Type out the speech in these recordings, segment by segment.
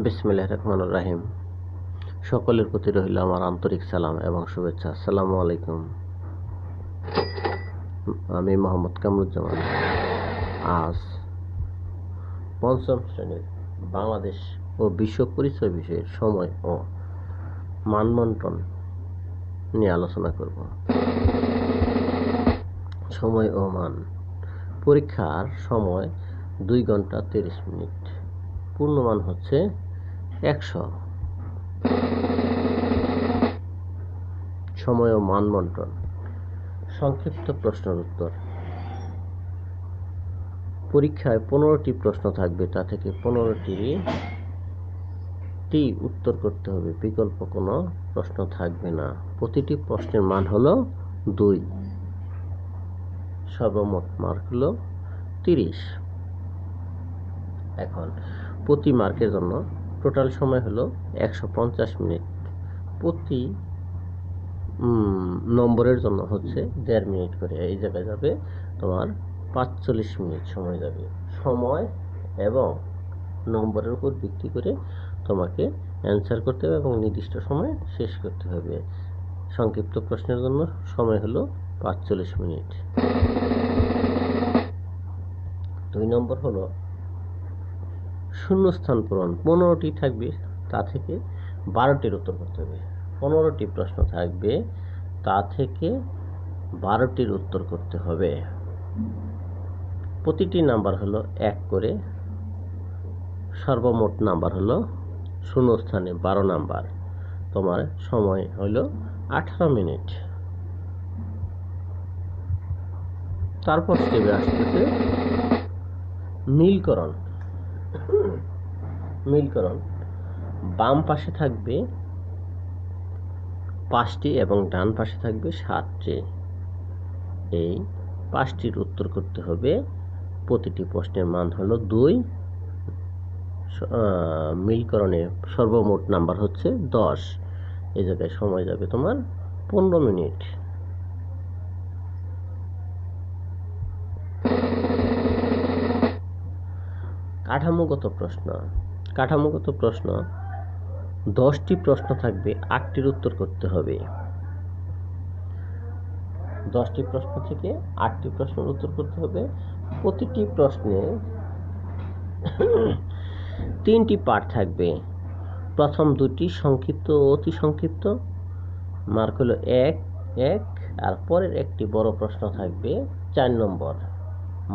বিসমিল্লাহির রহমানির রহিম। সকলের প্রতি রইল আমার আন্তরিক সালাম এবং শুভেচ্ছা। আসসালামু আলাইকুম। আমি মোহাম্মদ কামরুজ্জামান। আজ পঞ্চম শ্রেণীর বাংলাদেশ ও বিশ্ব পরিচয় বিষয়ের সময় ও মানবন্টন নিয়ে আলোচনা করব। সময় ও মান। পরীক্ষার সময় 2 ঘন্টা 30 মিনিট। পূর্ণমান হচ্ছে 100। সময় ও মান বন্টন। সংক্ষিপ্ত প্রশ্নের উত্তর। পরীক্ষায় 15টি প্রশ্ন থাকবে, তা থেকে 15টি উত্তর করতে হবে, বিকল্প কোনো প্রশ্ন থাকবে না। প্রতিটি প্রশ্নের মান হলো 2। সর্বমোট মার্ক হলো 30। এখন প্রতি মার্কের জন্য টোটাল সময় হলো 150 মিনিট। প্রতি নম্বরের জন্য হচ্ছে 1.5 মিনিট করে। এই জায়গায় যাবে তোমার 45 মিনিট সময় যাবে। সময় এবং নম্বরের উপর ভিত্তি করে তোমাকে অ্যান্সার করতে হবে এবং নির্দিষ্ট সময় শেষ করতে হবে। সংক্ষিপ্ত প্রশ্নের জন্য সময় হলো 45 মিনিট। 2 নম্বর হলো শূন্যস্থান পূরণ। 15টি থাকবে, তা থেকে 12টির উত্তর করতে হবে। 15টি প্রশ্ন থাকবে, তা থেকে 12টির উত্তর করতে হবে। প্রতিটি নাম্বার হলো 1 করে। সর্বমোট নাম্বার হলো শূন্যস্থানে 12 নাম্বার। তোমার সময় হলো 18 মিনিট। তারপর স্টেপে আসতেছে মিলকরণ। মিলকরণ। বাম পাশে থাকবে 5টি এবং ডান পাশে থাকবে 7টি। এই 5টির উত্তর করতে হবে। প্রতিটি প্রশ্নের মান হলো 2। মিলকরণে সর্বমোট নাম্বার হচ্ছে 10। এই জায়গায় সময় যাবে তোমার 15 মিনিট। কাঠামোগত প্রশ্ন। কাঠামোগত প্রশ্ন 10টি প্রশ্ন থাকবে, 8টির উত্তর করতে হবে। 10টি প্রশ্ন থেকে 8টি প্রশ্নের উত্তর করতে হবে। প্রতিটি প্রশ্নে 3টি পার্ট থাকবে। প্রথম 2টি সংক্ষিপ্ত ও অতি সংক্ষিপ্ত, মার্ক হলো 1 আর পরের একটি বড় প্রশ্ন থাকবে 4 নম্বর।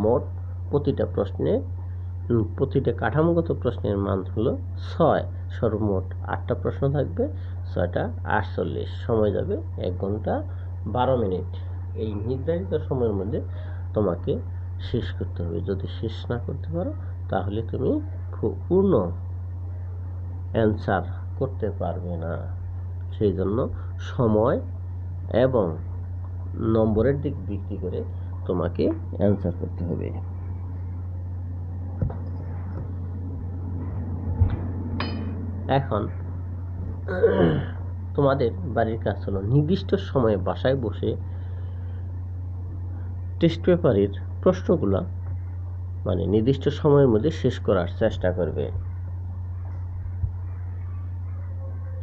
মোট প্রতিটা কাঠামোগত প্রশ্নের মান হলো 6। সর্বমোট 8টা প্রশ্ন থাকবে, 6টা 48। সময় যাবে 1 ঘন্টা 12 মিনিট। এই নির্ধারিত সময়ের মধ্যে তোমাকে শেষ করতে হবে। যদি শেষ না করতে পারো তাহলে তুমি পূর্ণ অ্যান্সার করতে পারবে না। সেই জন্য সময় এবং নম্বরের দিক ভিত্তি করে তোমাকে অ্যান্সার করতে হবে। এখন তোমাদের বাড়ির কাজ হলো নির্দিষ্ট সময়ে বাসায় বসে টেস্ট পেপারের প্রশ্নগুলা নির্দিষ্ট সময়ের মধ্যে শেষ করার চেষ্টা করবে।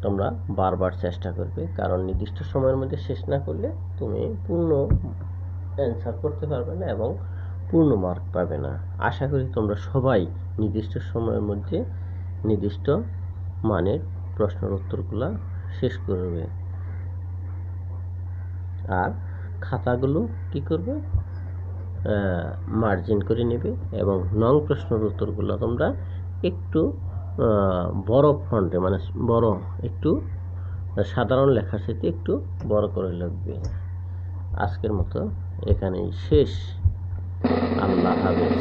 তোমরা বারবার চেষ্টা করবে, কারণ নির্দিষ্ট সময়ের মধ্যে শেষ না করলে তুমি পূর্ণ অ্যান্সার করতে পারবে না এবং পূর্ণ মার্ক পাবে না। আশা করি তোমরা সবাই নির্দিষ্ট সময়ের মধ্যে নির্দিষ্ট মানের প্রশ্নের উত্তরগুলো শেষ করবে। আর খাতাগুলো কি করবে, মার্জিন করে নেবে এবং নং প্রশ্নের উত্তরগুলো তোমরা একটু বড় ফন্টে বড় একটু সাধারণ লেখার সাথে একটু বড় করে লিখবে। আজকের মতো এখানেই শেষ। আল্লাহ হাফেজ।